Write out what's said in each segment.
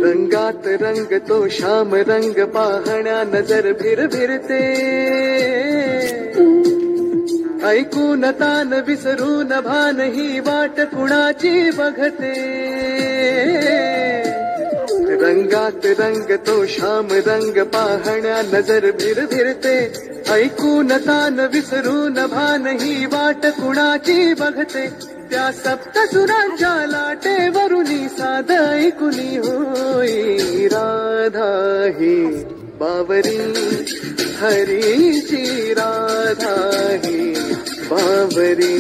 रंगात रंग तो श्याम रंग पाहण्या नजर भिरभिरते, ऐकून तान विसरून भान ही वाट कुणाची बघते. रंगात रंग तो श्याम रंग पाहण्या नजर भिरभिरते, ऐकून तान विसरून भान ही वाट कुणाची बघते. त्या सप्तसुरांच्या लाटेवरुनी साध ऐकुनी होई राधा ही बावरी हरीची राधा ही बावरी.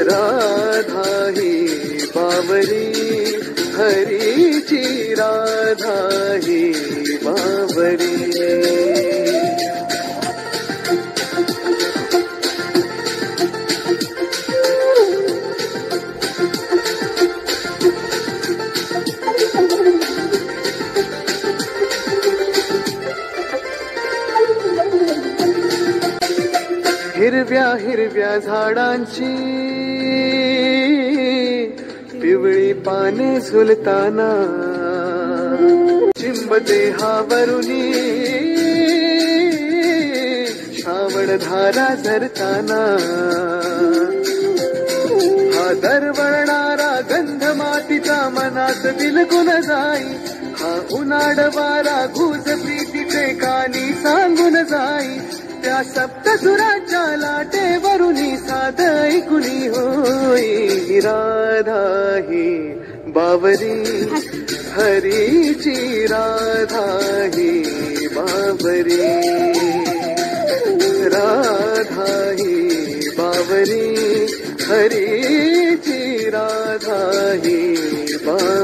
राधा ही बावरी हरीची राधा ही बावरी. हिरव्या हिरव्या झाडांची पिवळी पाने झुलताना, चिंब देहावरुनी श्रावण धारा झरताना. हा दरवळणारा गंध मातीचा मनात बिलकुल जाई, हा उन्हाळ वारा घुस प्रीतीचे कानी सांगून जाई. त्या सप्तसुराच्या लाटेवरुनी साध ऐकुनी होई राधा ही बावरी हरीची राधा ही बावरी. राधा ही बावरी हरीची राधा ही बावरी.